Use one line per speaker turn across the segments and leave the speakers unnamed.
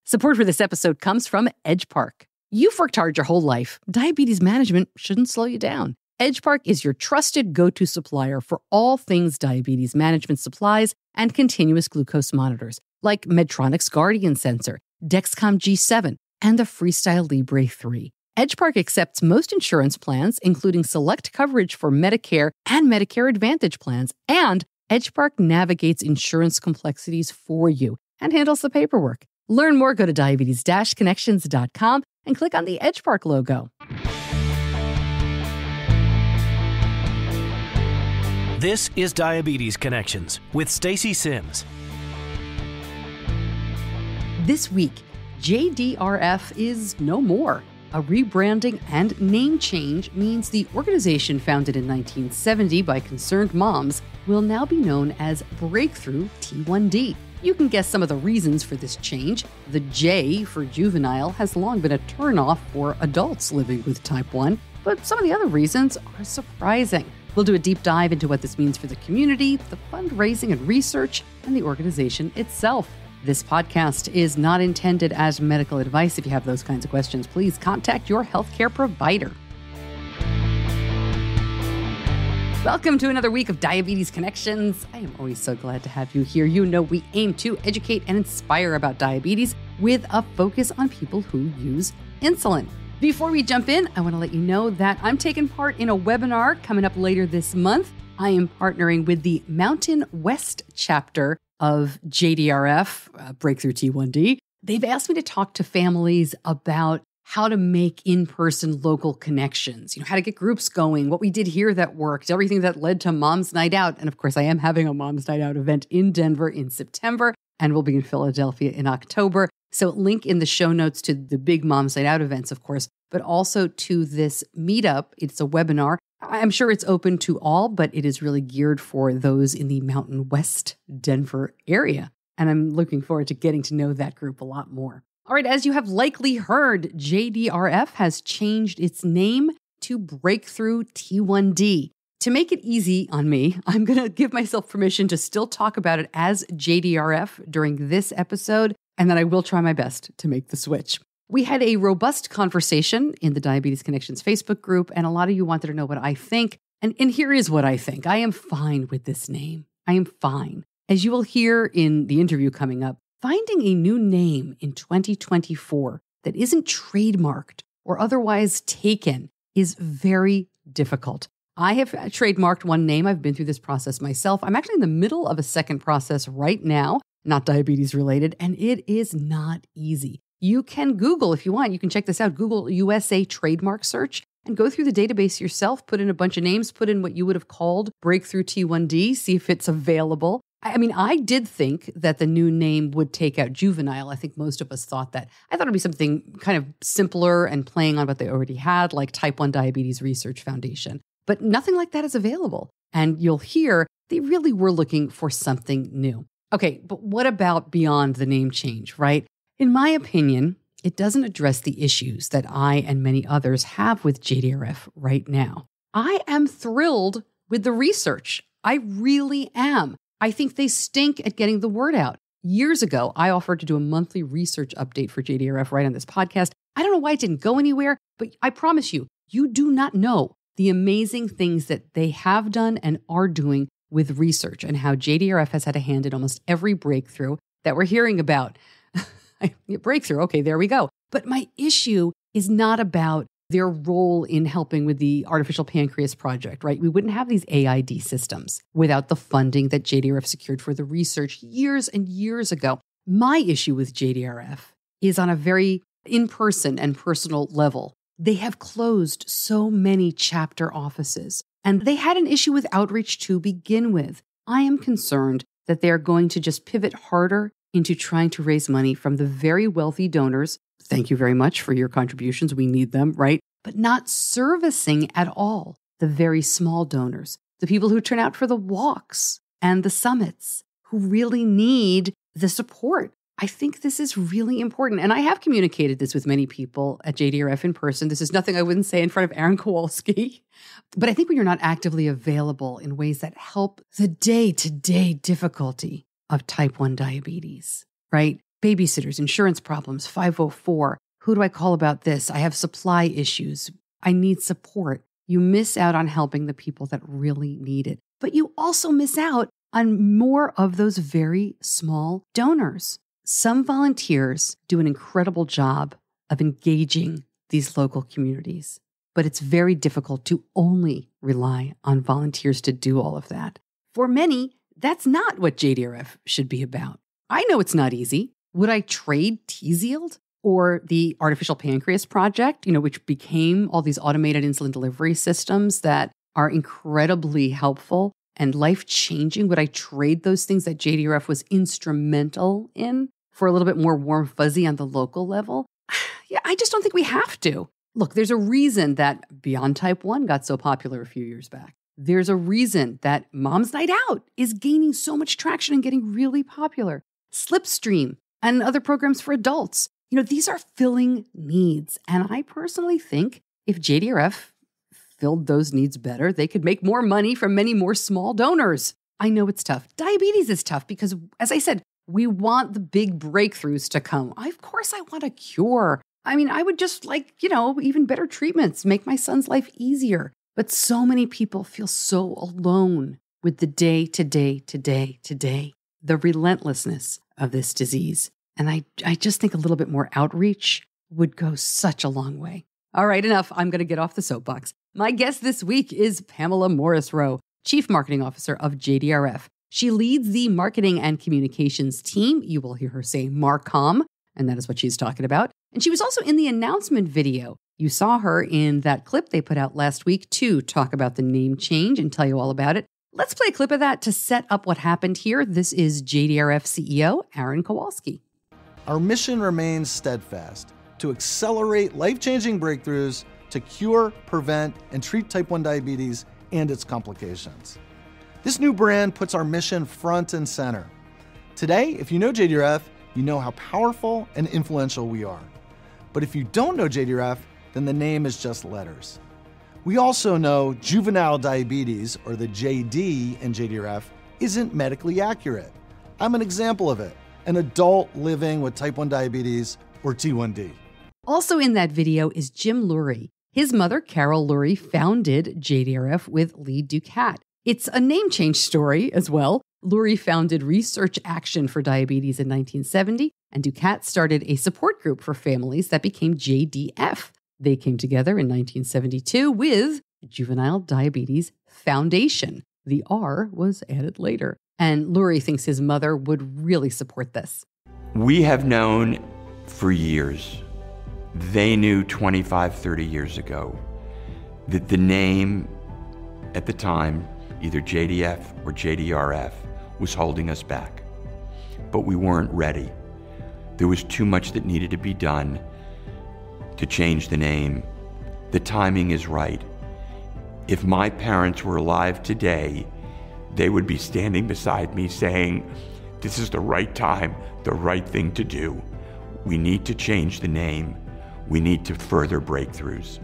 Support for this episode comes from Edge Park. You've worked hard your whole life. Diabetes management shouldn't slow you down. Edge Park is your trusted go-to supplier for all things diabetes management supplies and continuous glucose monitors, like Medtronic's Guardian sensor, Dexcom G7, and the Freestyle Libre 3. Edge Park accepts most insurance plans, including select coverage for Medicare and Medicare Advantage plans, and Edge Park navigates insurance complexities for you and handles the paperwork. Learn more, go to diabetes-connections.com and click on the Edge Park logo.
This is Diabetes Connections with Stacey Sims.
This week, JDRF is no more. A rebranding and name change means the organization founded in 1970 by concerned moms will now be known as Breakthrough T1D. You can guess some of the reasons for this change. The J for juvenile has long been a turnoff for adults living with type 1, but some of the other reasons are surprising. We'll do a deep dive into what this means for the community, the fundraising and research, and the organization itself. This podcast is not intended as medical advice. If you have those kinds of questions, please contact your healthcare provider. Welcome to another week of Diabetes Connections. I am always so glad to have you here. You know we aim to educate and inspire about diabetes with a focus on people who use insulin. Before we jump in, I want to let you know that I'm taking part in a webinar coming up later this month. I am partnering with the Mountain West chapter of JDRF, Breakthrough T1D. They've asked me to talk to families about how to make in-person local connections, how to get groups going, what we did here that worked, everything that led to Mom's Night Out. And of course, I am having a Mom's Night Out event in Denver in September, and we'll be in Philadelphia in October. So link in the show notes to the big Mom's Night Out events, of course, but also to this meetup. It's a webinar. I'm sure it's open to all, but it is really geared for those in the Mountain West Denver area. And I'm looking forward to getting to know that group a lot more. All right, as you have likely heard, JDRF has changed its name to Breakthrough T1D. To make it easy on me, I'm going to give myself permission to still talk about it as JDRF during this episode, and then I will try my best to make the switch. We had a robust conversation in the Diabetes Connections Facebook group, and a lot of you wanted to know what I think. And here is what I think. I am fine with this name. I am fine. As you will hear in the interview coming up, finding a new name in 2024 that isn't trademarked or otherwise taken is very difficult. I have trademarked one name. I've been through this process myself. I'm actually in the middle of a second process right now, not diabetes related, and it is not easy. You can Google, if you want, you can check this out, Google USA trademark search and go through the database yourself, put in a bunch of names, put in what you would have called Breakthrough T1D, see if it's available. I mean, I did think that the new name would take out juvenile. I think most of us thought that. I thought it'd be something kind of simpler and playing on what they already had, like Type 1 Diabetes Research Foundation. But nothing like that is available. And you'll hear they really were looking for something new. Okay, but what about beyond the name change, right? In my opinion, it doesn't address the issues that I and many others have with JDRF right now. I am thrilled with the research. I really am. I think they stink at getting the word out. Years ago, I offered to do a monthly research update for JDRF right on this podcast. I don't know why it didn't go anywhere, but I promise you, you do not know the amazing things that they have done and are doing with research and how JDRF has had a hand in almost every breakthrough that we're hearing about. Breakthrough, okay, there we go. But my issue is not about their role in helping with the artificial pancreas project, right? We wouldn't have these AID systems without the funding that JDRF secured for the research years and years ago. My issue with JDRF is on a very in-person and personal level. They have closed so many chapter offices, and they had an issue with outreach to begin with. I am concerned that they are going to just pivot harder into trying to raise money from the very wealthy donors. Thank you very much for your contributions. We need them, right? But not servicing at all the very small donors, the people who turn out for the walks and the summits, who really need the support. I think this is really important. And I have communicated this with many people at JDRF in person. This is nothing I wouldn't say in front of Aaron Kowalski. But I think when you're not actively available in ways that help the day-to-day difficulty of type 1 diabetes, right? babysitters, insurance problems, 504. Who do I call about this? I have supply issues. I need support. You miss out on helping the people that really need it. But you also miss out on more of those very small donors. Some volunteers do an incredible job of engaging these local communities, but it's very difficult to only rely on volunteers to do all of that. For many, that's not what JDRF should be about. I know it's not easy. Would I trade Tzield or the Artificial Pancreas Project, which became all these automated insulin delivery systems that are incredibly helpful and life-changing? Would I trade those things that JDRF was instrumental in for a little bit more warm fuzzy on the local level? Yeah, I just don't think we have to. Look, there's a reason that Beyond Type 1 got so popular a few years back. There's a reason that Mom's Night Out is gaining so much traction and getting really popular. Slipstream and other programs for adults. These are filling needs. And I personally think if JDRF filled those needs better, they could make more money from many more small donors. I know it's tough. Diabetes is tough because, as I said, we want the big breakthroughs to come. Of course, I want a cure. I would just like, even better treatments, make my son's life easier. But so many people feel so alone with the day to day, the relentlessness of this disease. And I just think a little bit more outreach would go such a long way. All right, enough. I'm going to get off the soapbox. My guest this week is Pamela Morris-Rowe, Chief Marketing Officer of JDRF. She leads the marketing and communications team. You will hear her say Marcom, and that is what she's talking about. And she was also in the announcement video. You saw her in that clip they put out last week to talk about the name change and tell you all about it. Let's play a clip of that to set up what happened here. This is JDRF CEO Aaron Kowalski.
Our mission remains steadfast to accelerate life-changing breakthroughs to cure, prevent, and treat type 1 diabetes and its complications. This new brand puts our mission front and center. Today, if you know JDRF, you know how powerful and influential we are. But if you don't know JDRF, then the name is just letters. We also know juvenile diabetes, or the JD in JDRF, isn't medically accurate. I'm an example of it, an adult living with type 1 diabetes, or T1D.
Also in that video is Jim Lurie. His mother, Carol Lurie, founded JDRF with Lee Ducat. It's a name change story as well. Lurie founded Research Action for Diabetes in 1970, and Ducat started a support group for families that became JDF. They came together in 1972 with Juvenile Diabetes Foundation. The R was added later. And Lurie thinks his mother would really support this.
We have known for years, they knew 25, 30 years ago, that the name at the time, either JDF or JDRF, was holding us back. But we weren't ready. There was too much that needed to be done to change the name. The timing is right. If my parents were alive today, they would be standing beside me saying, this is the right time, the right thing to do. We need to change the name. We need to further breakthroughs.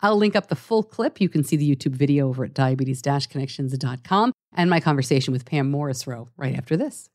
I'll link up the full clip. You can see the YouTube video over at diabetes-connections.com and my conversation with Pam Morris-Rowe right after this.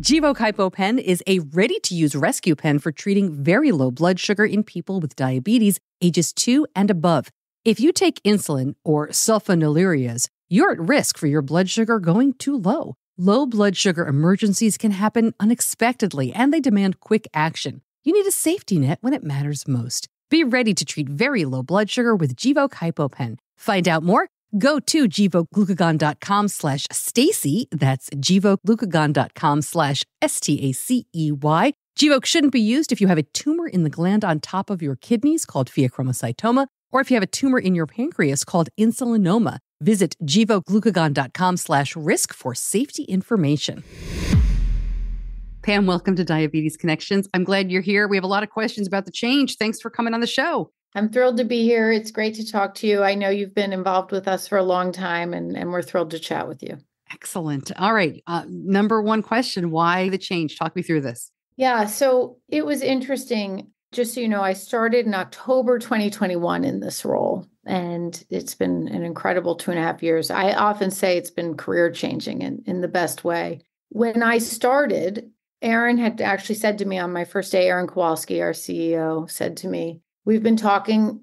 Gvoke HypoPen is a ready-to-use rescue pen for treating very low blood sugar in people with diabetes ages 2 and above. If you take insulin or sulfonylureas, you're at risk for your blood sugar going too low. Low blood sugar emergencies can happen unexpectedly, and they demand quick action. You need a safety net when it matters most. Be ready to treat very low blood sugar with Gvoke HypoPen. Find out more. Go to GvokeGlucagon.com/Stacey. That's GvokeGlucagon.com/STACEY. Gvoke shouldn't be used if you have a tumor in the gland on top of your kidneys called pheochromocytoma, or if you have a tumor in your pancreas called insulinoma. Visit GvokeGlucagon.com/risk for safety information. Pam, welcome to Diabetes Connections. I'm glad you're here. We have a lot of questions about the change. Thanks for coming on the show.
I'm thrilled to be here. It's great to talk to you. I know you've been involved with us for a long time, and we're thrilled to chat with you.
Excellent. All right. Number one question, why the change? Talk me through this.
Yeah, so it was interesting. Just so you know, I started in October 2021 in this role, and it's been an incredible 2.5 years. I often say it's been career changing in the best way. When I started, Aaron had actually said to me on my first day, Aaron Kowalski, our CEO, said to me, we've been talking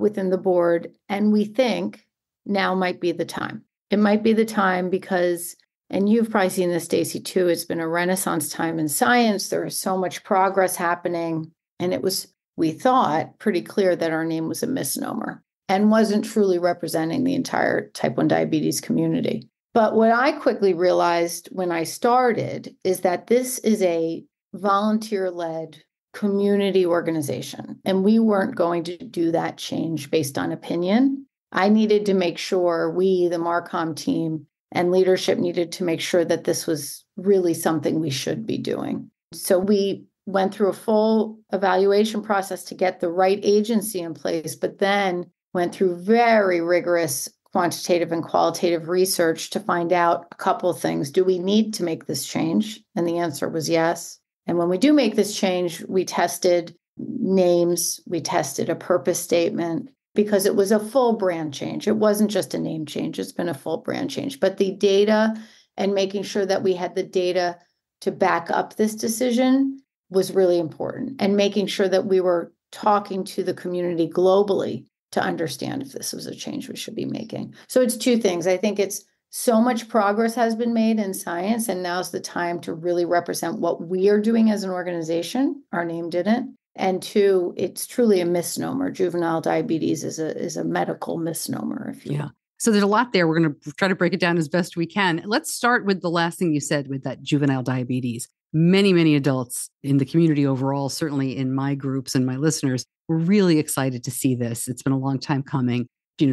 within the board, and we think now might be the time. It might be the time because, and you've probably seen this, Stacey, too, it's been a renaissance time in science. There is so much progress happening. And it was, we thought, pretty clear that our name was a misnomer and wasn't truly representing the entire type 1 diabetes community. But what I quickly realized when I started is that this is a volunteer-led community organization, and we weren't going to do that change based on opinion. I needed to make sure we, the Marcom team and leadership, needed to make sure that this was really something we should be doing. So we went through a full evaluation process to get the right agency in place, but then went through very rigorous quantitative and qualitative research to find out a couple of things. Do we need to make this change? And the answer was yes. And when we do make this change, we tested names, we tested a purpose statement, because it was a full brand change. It wasn't just a name change, it's been a full brand change. But the data and making sure that we had the data to back up this decision was really important. And making sure that we were talking to the community globally to understand if this was a change we should be making. So it's two things. I think it's so much progress has been made in science, and now's the time to really represent what we are doing as an organization. Our name didn't. And two, it's truly a misnomer. Juvenile diabetes is a medical misnomer, if you will.
So there's a lot there. We're going to try to break it down as best we can. Let's start with the last thing you said with that juvenile diabetes. Many, many adults in the community overall, certainly in my groups and my listeners, were really excited to see this. It's been a long time coming.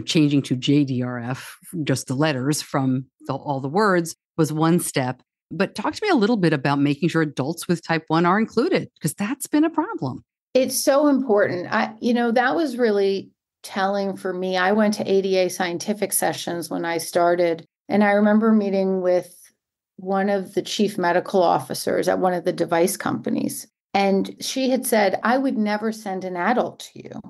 Changing to JDRF, just the letters from all the words, was one step. But talk to me a little bit about making sure adults with type 1 are included, because that's been a problem.
It's so important. That was really telling for me. I went to ADA scientific sessions when I started, and I remember meeting with one of the chief medical officers at one of the device companies. And she had said, I would never send an adult to you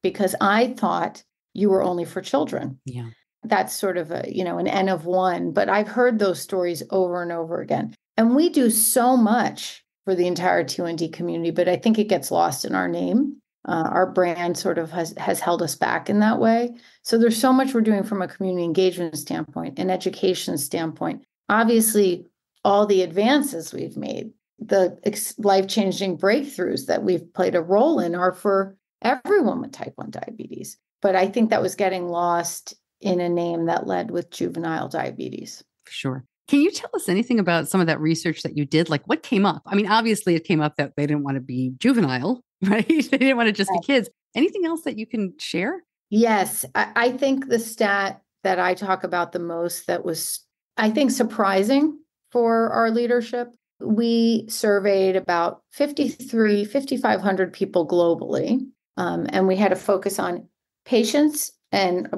because I thought you were only for children.
Yeah.
That's sort of an N of one, but I've heard those stories over and over again. And we do so much for the entire T1D community, but I think it gets lost in our name. Our brand sort of has held us back in that way. So there's so much we're doing from a community engagement standpoint, an education standpoint. Obviously, all the advances we've made, the life-changing breakthroughs that we've played a role in are for everyone with type 1 diabetes. But I think that was getting lost in a name that led with juvenile diabetes.
Sure. Can you tell us anything about some of that research that you did? Like what came up? I mean, obviously it came up that they didn't want to be juvenile, right? They didn't want to just be kids. Anything else that you can share?
Yes. I think the stat that I talk about the most that was, I think, surprising for our leadership, we surveyed about 5,500 people globally. And we had a focus on patients and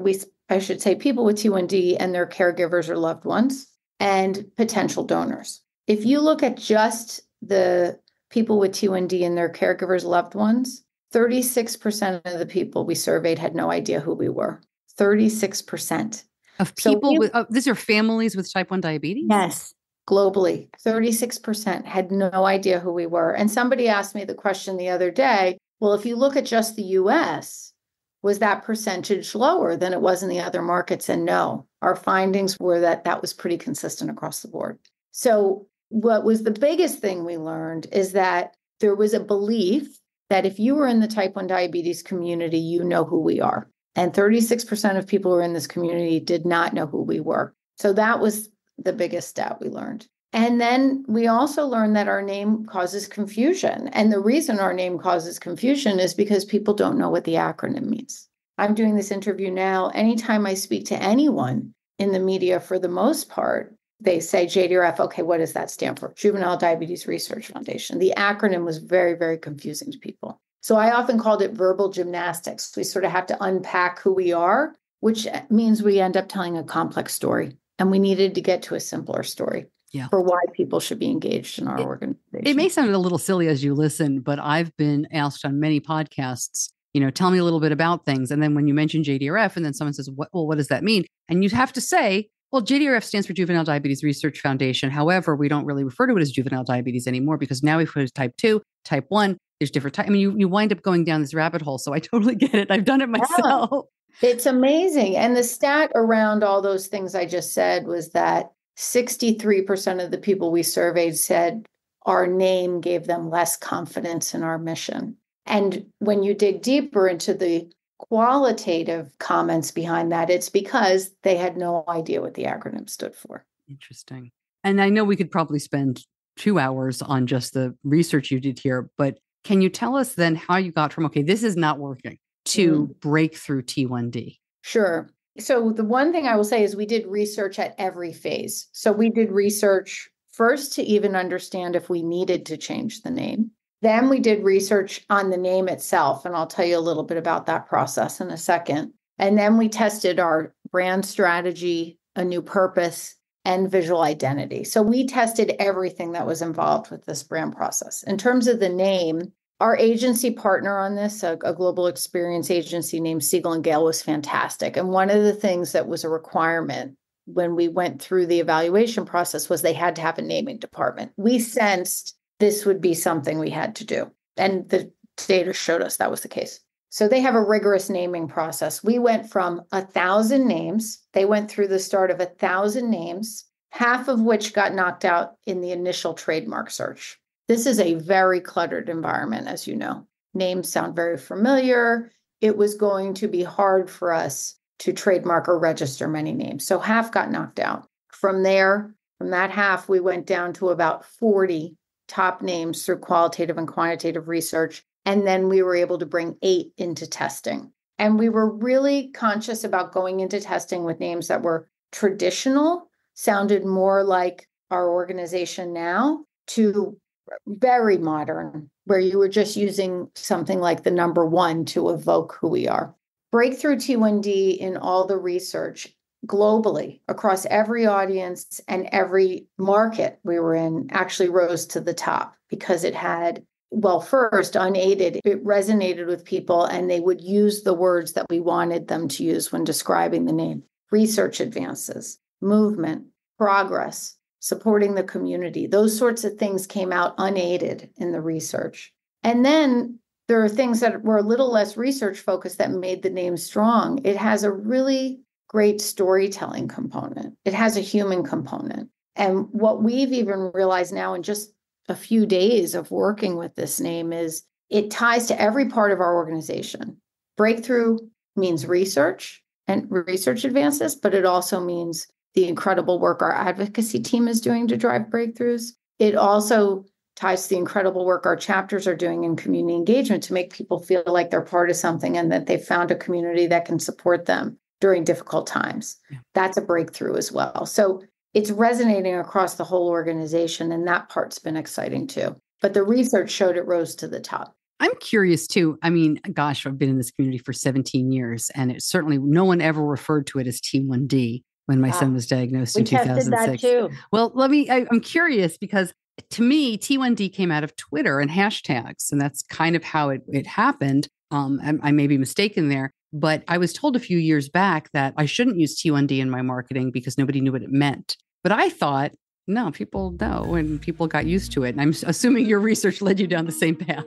I should say people with T1D and their caregivers or loved ones and potential donors. If you look at just the people with T1D and their caregivers, loved ones, 36% of the people we surveyed had no idea who we were. 36%.
Of people these are families with type 1 diabetes?
Yes. Globally, 36% had no idea who we were. And somebody asked me the question the other day, well, if you look at just the US, was that percentage lower than it was in the other markets? And no, our findings were that was pretty consistent across the board. So what was the biggest thing we learned is that there was a belief that if you were in the type 1 diabetes community, you know who we are. And 36% of people who are in this community did not know who we were. So that was the biggest stat we learned. And then we also learned that our name causes confusion. And the reason our name causes confusion is because people don't know what the acronym means. I'm doing this interview now. Anytime I speak to anyone in the media, for the most part, they say JDRF. Okay, what does that stand for? Juvenile Diabetes Research Foundation. The acronym was very, very confusing to people. So I often called it verbal gymnastics. We sort of have to unpack who we are, which means we end up telling a complex story. And we needed to get to a simpler story. For why people should be engaged in our organization.
It may sound a little silly as you listen, but I've been asked on many podcasts, tell me a little bit about things. And then when you mention JDRF and then someone says, what does that mean? And you have to say, Well, JDRF stands for Juvenile Diabetes Research Foundation. However, we don't really refer to it as juvenile diabetes anymore because now we've put it type 2, type 1. There's different types. I mean, you wind up going down this rabbit hole. So I totally get it. I've done it myself.
It's amazing. And the stat around all those things I just said was that 63% of the people we surveyed said our name gave them less confidence in our mission. And when you dig deeper into the qualitative comments behind that, it's because they had no idea what the acronym stood for.
Interesting. And I know we could probably spend 2 hours on just the research you did here, but can you tell us then how you got from, okay, this is not working, to Breakthrough T1D?
Sure. So the one thing I will say is we did research at every phase. So we did research first to even understand if we needed to change the name. Then we did research on the name itself, and I'll tell you a little bit about that process in a second. And then we tested our brand strategy, a new purpose, and visual identity. So we tested everything that was involved with this brand process. In terms of the name, our agency partner on this, a global experience agency named Siegel & Gale, was fantastic. And one of the things that was a requirement when we went through the evaluation process was they had to have a naming department. We sensed this would be something we had to do. And the data showed us that was the case. So they have a rigorous naming process. We went from 1,000 names. They went through the start of 1,000 names, half of which got knocked out in the initial trademark search. This is a very cluttered environment, as you know. Names sound very familiar. It was going to be hard for us to trademark or register many names. So half got knocked out. From there, from that half, we went down to about 40 top names through qualitative and quantitative research. And then we were able to bring 8 into testing. And we were really conscious about going into testing with names that were traditional, sounded more like our organization now, to very modern, where you were just using something like the number 1 to evoke who we are. Breakthrough T1D in all the research globally across every audience and every market we were in actually rose to the top because it had, well, first, unaided, it resonated with people and they would use the words that we wanted them to use when describing the name. Research advances, movement, progress, supporting the community. Those sorts of things came out unaided in the research. And then there are things that were a little less research focused that made the name strong. It has a really great storytelling component. It has a human component. And what we've even realized now in just a few days of working with this name is it ties to every part of our organization. Breakthrough means research and research advances, but it also means the incredible work our advocacy team is doing to drive breakthroughs. It also ties to the incredible work our chapters are doing in community engagement to make people feel like they're part of something and that they've found a community that can support them during difficult times. Yeah. That's a breakthrough as well. So it's resonating across the whole organization, and that part's been exciting too. But the research showed it rose to the top.
I'm curious too. I mean, gosh, I've been in this community for 17 years, and it certainly no one ever referred to it as T1D when my son was diagnosed in 2006.
That too.
Well, I'm curious because to me, T1D came out of Twitter and hashtags, and that's kind of how it happened. I may be mistaken there, but I was told a few years back that I shouldn't use T1D in my marketing because nobody knew what it meant. But I thought, no, people know, and people got used to it. And I'm assuming your research led you down the same path.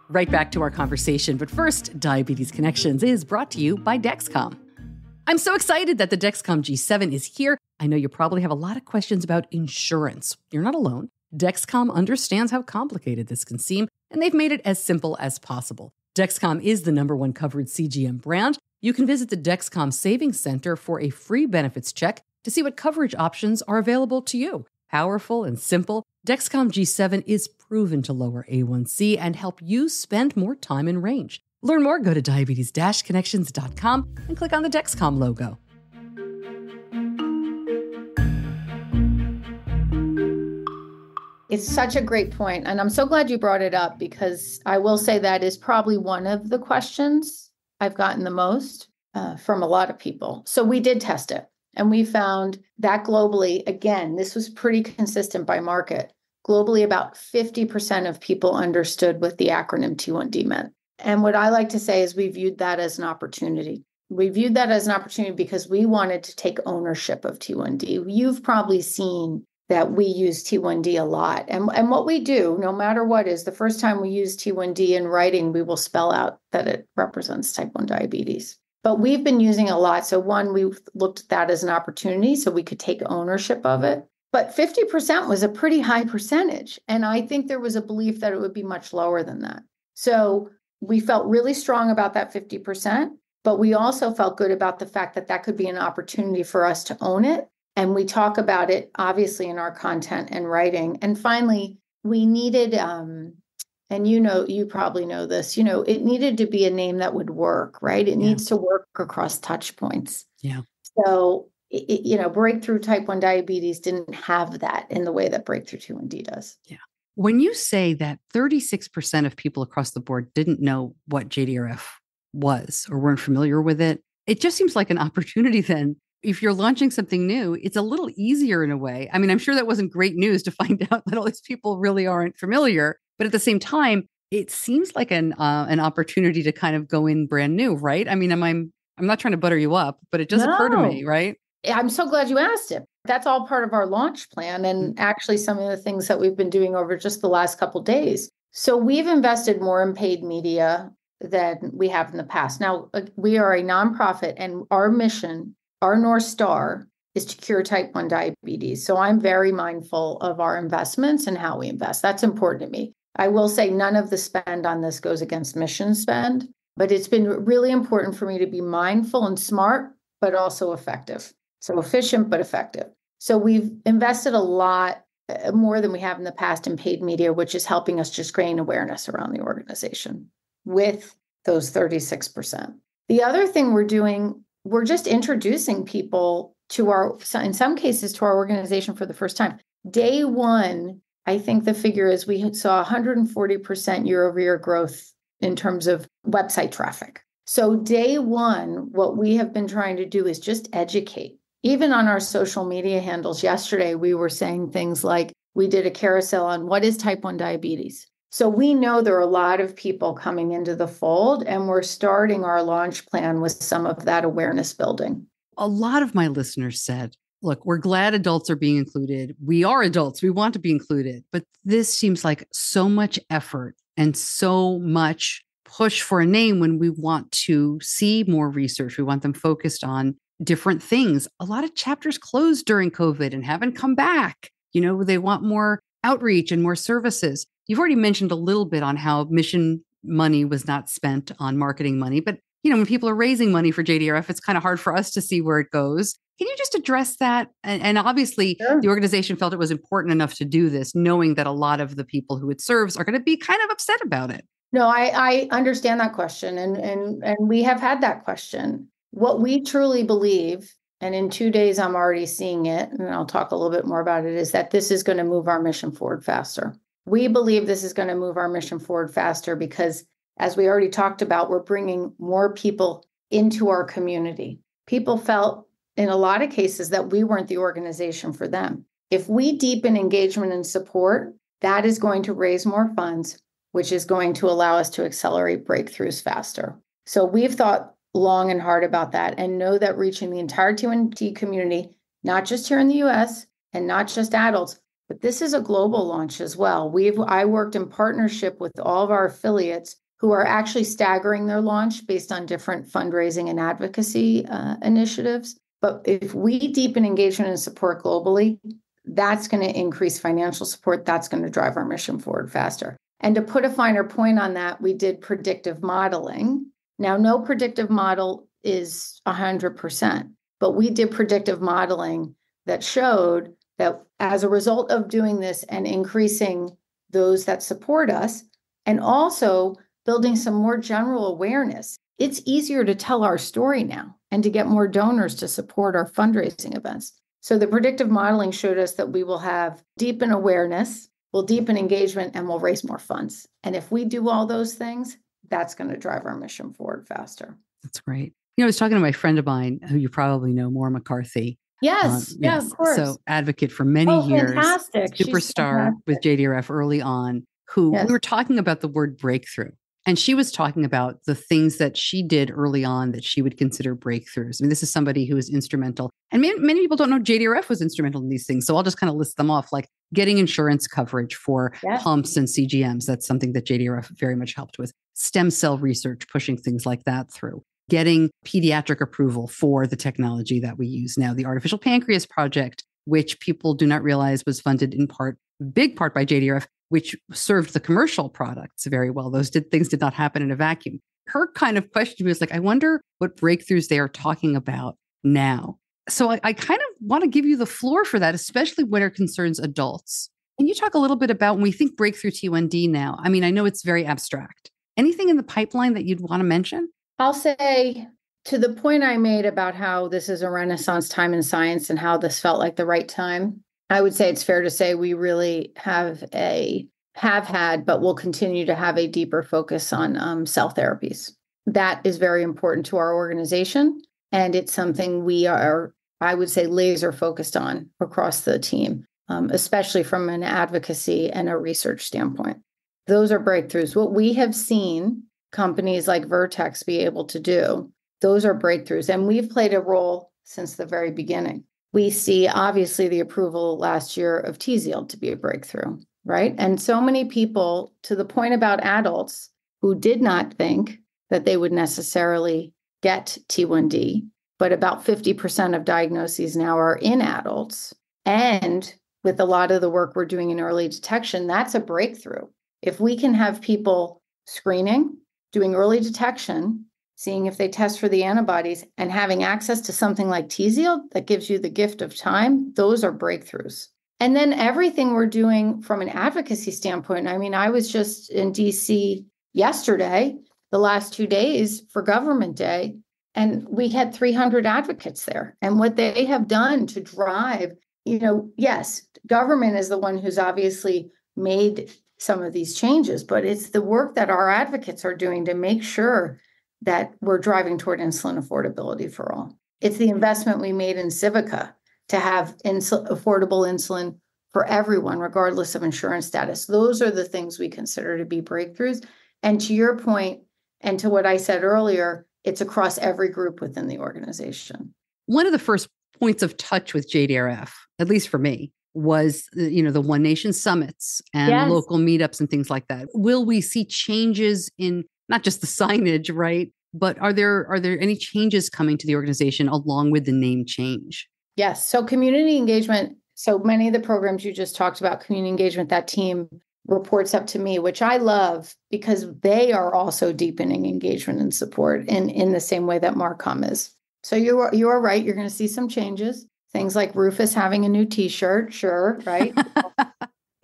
Right back to our conversation. But first, Diabetes Connections is brought to you by Dexcom. I'm so excited that the Dexcom G7 is here. I know you probably have a lot of questions about insurance. You're not alone. Dexcom understands how complicated this can seem, and they've made it as simple as possible. Dexcom is the #1 covered CGM brand. You can visit the Dexcom Savings Center for a free benefits check to see what coverage options are available to you. Powerful and simple, Dexcom G7 is proven to lower A1C and help you spend more time in range. Learn more, go to diabetes-connections.com and click on the Dexcom logo.
It's such a great point. And I'm so glad you brought it up because I will say that is probably one of the questions I've gotten the most from a lot of people. So we did test it and we found that globally, again, this was pretty consistent by market. Globally, about 50% of people understood what the acronym T1D meant. And what I like to say is we viewed that as an opportunity. We viewed that as an opportunity because we wanted to take ownership of T1D. You've probably seen that we use T1D a lot. And what we do, no matter what, is the first time we use T1D in writing, we will spell out that it represents type 1 diabetes. But we've been using it a lot. So one, we looked at that as an opportunity so we could take ownership of it. But 50% was a pretty high percentage. And I think there was a belief that it would be much lower than that. So we felt really strong about that 50%, but we also felt good about the fact that that could be an opportunity for us to own it. And we talk about it, obviously, in our content and writing. And finally, we needed, and you probably know this, it needed to be a name that would work, right? It needs to work across touch points.
Yeah.
So, Breakthrough Type 1 Diabetes didn't have that in the way that Breakthrough T1D does.
Yeah. When you say that 36% of people across the board didn't know what JDRF was or weren't familiar with it, it just seems like an opportunity then. If you're launching something new, it's a little easier in a way. I mean, I'm sure that wasn't great news to find out that all these people really aren't familiar, but at the same time, it seems like an opportunity to kind of go in brand new, right? I mean, I'm not trying to butter you up, but it just occurred to me, right?
I'm so glad you asked it. That's all part of our launch plan, and actually some of the things that we've been doing over just the last couple of days. So we've invested more in paid media than we have in the past. Now, we are a nonprofit, and our mission, our North Star, is to cure type 1 diabetes. So I'm very mindful of our investments and how we invest. That's important to me. I will say none of the spend on this goes against mission spend, but it's been really important for me to be mindful and smart, but also effective. So efficient, but effective. So we've invested a lot more than we have in the past in paid media, which is helping us just gain awareness around the organization with those 36%. The other thing we're doing, we're just introducing people to in some cases, to our organization for the first time. Day one, I think the figure is we saw 140% year-over-year growth in terms of website traffic. So day one, what we have been trying to do is just educate. Even on our social media handles yesterday, we were saying things like, we did a carousel on what is type 1 diabetes. So we know there are a lot of people coming into the fold, and we're starting our launch plan with some of that awareness building.
A lot of my listeners said, look, we're glad adults are being included. We are adults. We want to be included. But this seems like so much effort and so much push for a name when we want to see more research. We want them focused on different things. A lot of chapters closed during COVID and haven't come back. They want more outreach and more services. You've already mentioned a little bit on how mission money was not spent on marketing money, but when people are raising money for JDRF, it's kind of hard for us to see where it goes. Can you just address that? And obviously,
Sure.
The organization felt it was important enough to do this, knowing that a lot of the people who it serves are going to be kind of upset about it.
No, I understand that question. And we have had that question. What we truly believe, and in 2 days, I'm already seeing it, and I'll talk a little bit more about it, is that this is going to move our mission forward faster. We believe this is going to move our mission forward faster because, as we already talked about, we're bringing more people into our community. People felt in a lot of cases that we weren't the organization for them. If we deepen engagement and support, that is going to raise more funds, which is going to allow us to accelerate breakthroughs faster. So we've thought long and hard about that and know that reaching the entire T1D community, not just here in the US and not just adults, but this is a global launch as well. I worked in partnership with all of our affiliates who are actually staggering their launch based on different fundraising and advocacy initiatives. But if we deepen engagement and support globally, that's going to increase financial support. That's going to drive our mission forward faster. And to put a finer point on that, we did predictive modeling. Now, no predictive model is 100%, but we did predictive modeling that showed that as a result of doing this and increasing those that support us, and also building some more general awareness, it's easier to tell our story now and to get more donors to support our fundraising events. So the predictive modeling showed us that we will have deepen awareness, we'll deepen engagement, and we'll raise more funds. And if we do all those things, that's going to drive our mission forward faster.
That's great. I was talking to my friend of mine who you probably know, Maura McCarthy.
Yes. Yeah, of course.
So advocate for many years,
fantastic.
superstar with JDRF early on, who we were talking about the word breakthrough. And she was talking about the things that she did early on that she would consider breakthroughs. I mean, this is somebody who was instrumental. And many people don't know JDRF was instrumental in these things. So I'll just kind of list them off, like getting insurance coverage for pumps and CGMs. That's something that JDRF very much helped with. Stem cell research, pushing things like that through. Getting pediatric approval for the technology that we use now. The Artificial Pancreas Project, which people do not realize was funded in big part by JDRF, which served the commercial products very well. Those things did not happen in a vacuum. Her kind of question was like, I wonder what breakthroughs they are talking about now. So I kind of want to give you the floor for that, especially when it concerns adults. Can you talk a little bit about when we think Breakthrough T1D now? I mean, I know it's very abstract. Anything in the pipeline that you'd want to mention?
I'll say, to the point I made about how this is a renaissance time in science and how this felt like the right time, I would say it's fair to say we really have had, but will continue to have a deeper focus on cell therapies. That is very important to our organization. And it's something we are, I would say, laser focused on across the team, especially from an advocacy and a research standpoint. Those are breakthroughs. What we have seen companies like Vertex be able to do, those are breakthroughs. And we've played a role since the very beginning. We see, obviously, the approval last year of Tzield to be a breakthrough, right? And so many people, to the point about adults who did not think that they would necessarily get T1D, but about 50% of diagnoses now are in adults. And with a lot of the work we're doing in early detection, that's a breakthrough. If we can have people screening, doing early detection, seeing if they test for the antibodies, and having access to something like Tzield that gives you the gift of time, those are breakthroughs. And then everything we're doing from an advocacy standpoint. I mean, I was just in DC yesterday, the last 2 days for Government Day, and we had 300 advocates there. And what they have done to drive, yes, government is the one who's obviously made some of these changes, but it's the work that our advocates are doing to make sure that we're driving toward insulin affordability for all. It's the investment we made in Civica to have affordable insulin for everyone, regardless of insurance status. Those are the things we consider to be breakthroughs. And to your point, and to what I said earlier, it's across every group within the organization.
One of the first points of touch with JDRF, at least for me, was the One Nation summits and local meetups and things like that. Will we see changes in not just the signage, right? But are there any changes coming to the organization along with the name change?
Yes. So community engagement. So many of the programs you just talked about, community engagement, that team reports up to me, which I love because they are also deepening engagement and support in the same way that Marcom is. So you are right. You're going to see some changes. Things like Rufus having a new T-shirt, sure, right?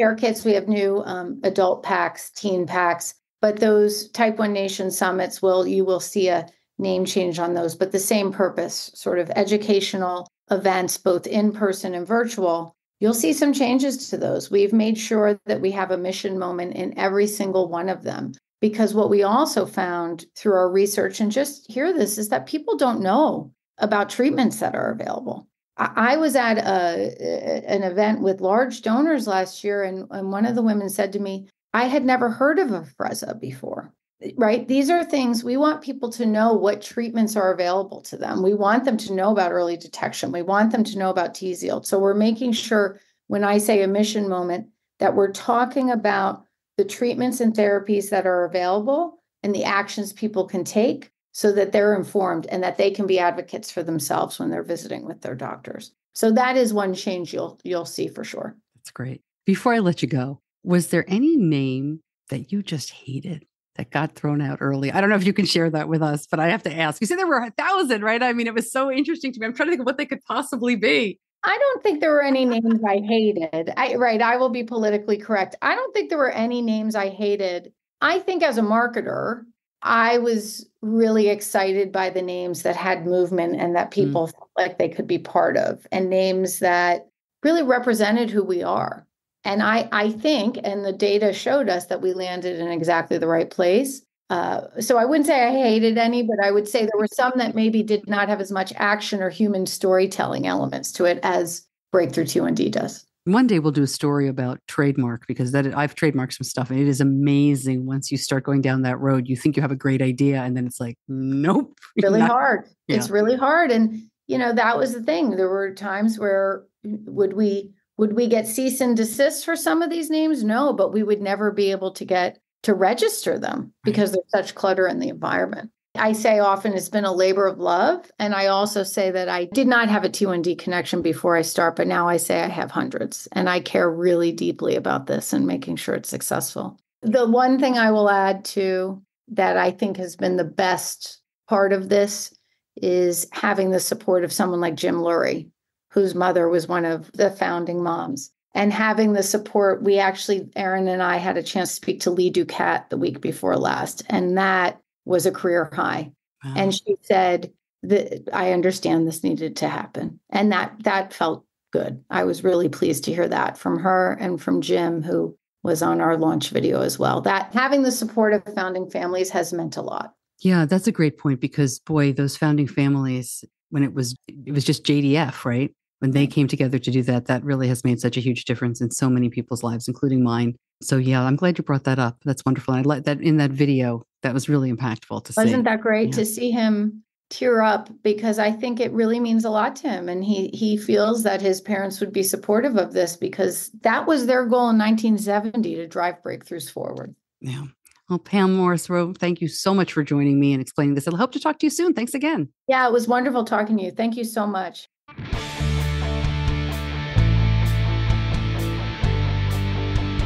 Care kits, we have new adult packs, teen packs, but those Type 1 Nation summits you will see a name change on those, but the same purpose, sort of educational events, both in person and virtual. You'll see some changes to those. We've made sure that we have a mission moment in every single one of them, because what we also found through our research, and just hear this, is that people don't know about treatments that are available. I was at an event with large donors last year, and one of the women said to me, I had never heard of Afrezza before, right? These are things we want people to know what treatments are available to them. We want them to know about early detection. We want them to know about Tzield. So we're making sure when I say a mission moment that we're talking about the treatments and therapies that are available and the actions people can take so that they're informed and that they can be advocates for themselves when they're visiting with their doctors. So that is one change you'll see for sure.
That's great. Before I let you go, was there any name that you just hated that got thrown out early? I don't know if you can share that with us, but I have to ask. You said there were 1,000, right? I mean, it was so interesting to me. I'm trying to think of what they could possibly be.
I don't think there were any names I hated. I will be politically correct. I don't think there were any names I hated. I think as a marketer, I was really excited by the names that had movement and that people felt like they could be part of, and names that really represented who we are. And I think, and the data showed us that we landed in exactly the right place. So I wouldn't say I hated any, but I would say there were some that maybe did not have as much action or human storytelling elements to it as Breakthrough T1D does.
One day we'll do a story about trademark, because I've trademarked some stuff, and it is amazing. Once you start going down that road, you think you have a great idea, and then it's like, nope.
Really hard.
Yeah.
It's really hard. And, that was the thing. There were times where would we get cease and desist for some of these names? No, but we would never be able to get to register them because there's such clutter in the environment. I say often it's been a labor of love. And I also say that I did not have a T1D connection before I start, but now I say I have hundreds, and I care really deeply about this and making sure it's successful. The one thing I will add to that I think has been the best part of this is having the support of someone like Jim Lurie, whose mother was one of the founding moms. And having the support, Erin and I had a chance to speak to Lee Ducat the week before last, and that was a career high. Wow. And she said that I understand this needed to happen. And that felt good. I was really pleased to hear that from her and from Jim, who was on our launch video as well. That having the support of founding families has meant a lot.
Yeah, that's a great point, because boy, those founding families, when it was just JDF, right? When they came together to do that, that really has made such a huge difference in so many people's lives, including mine. So yeah, I'm glad you brought that up. That's wonderful. And I like that in that video. That was really impactful to see.
Wasn't that great to see him tear up? Because I think it really means a lot to him. And he feels that his parents would be supportive of this, because that was their goal in 1970, to drive breakthroughs forward.
Yeah. Well, Pam Morris-Rowe, thank you so much for joining me and explaining this. I'll hope to talk to you soon. Thanks again.
Yeah, it was wonderful talking to you. Thank you so much.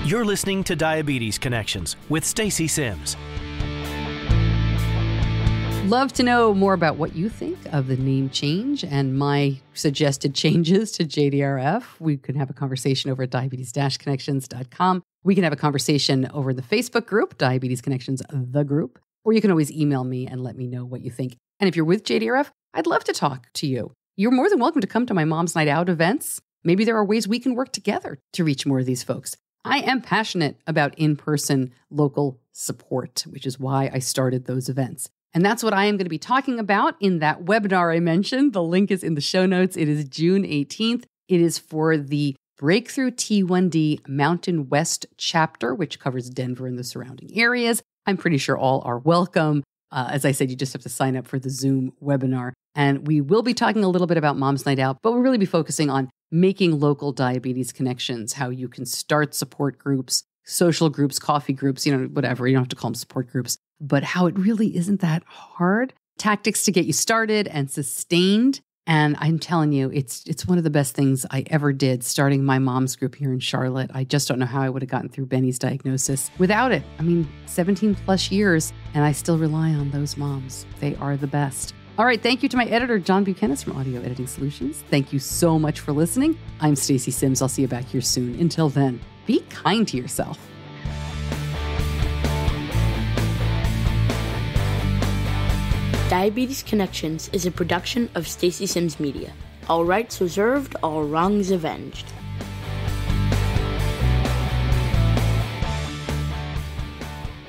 You're listening to Diabetes Connections with Stacey Sims.
Love to know more about what you think of the name change and my suggested changes to JDRF. We can have a conversation over at diabetes-connections.com. We can have a conversation over the Facebook group, Diabetes Connections, the group, or you can always email me and let me know what you think. And if you're with JDRF, I'd love to talk to you. You're more than welcome to come to my Mom's Night Out events. Maybe there are ways we can work together to reach more of these folks. I am passionate about in-person local support, which is why I started those events. And that's what I am going to be talking about in that webinar I mentioned. The link is in the show notes. It is June 18th. It is for the Breakthrough T1D Mountain West chapter, which covers Denver and the surrounding areas. I'm pretty sure all are welcome. As I said, you just have to sign up for the Zoom webinar. And we will be talking a little bit about Mom's Night Out, but we'll really be focusing on making local diabetes connections, how you can start support groups, social groups, coffee groups, whatever. You don't have to call them support groups, but how it really isn't that hard. Tactics to get you started and sustained. And I'm telling you, it's one of the best things I ever did, starting my mom's group here in Charlotte. I just don't know how I would have gotten through Benny's diagnosis without it. 17 plus years, and I still rely on those moms. They are the best. All right, thank you to my editor, John Buchanan from Audio Editing Solutions. Thank you so much for listening. I'm Stacey Sims. I'll see you back here soon. Until then, be kind to yourself.
Diabetes Connections is a production of Stacey Sims Media. All rights reserved, all wrongs avenged.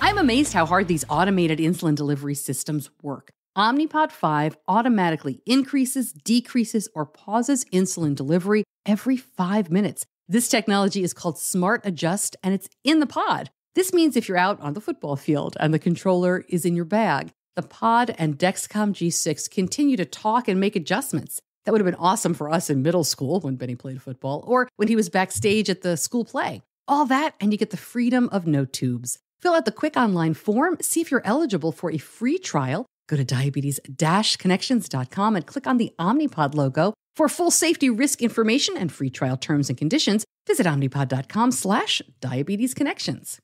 I'm amazed how hard these automated insulin delivery systems work. Omnipod 5 automatically increases, decreases, or pauses insulin delivery every 5 minutes. This technology is called Smart Adjust, and it's in the pod. This means if you're out on the football field and the controller is in your bag, the pod and Dexcom G6 continue to talk and make adjustments. That would have been awesome for us in middle school when Benny played football, or when he was backstage at the school play. All that, and you get the freedom of no tubes. Fill out the quick online form, see if you're eligible for a free trial. Go to diabetes-connections.com and click on the Omnipod logo. For full safety risk information and free trial terms and conditions, visit omnipod.com/diabetesconnections.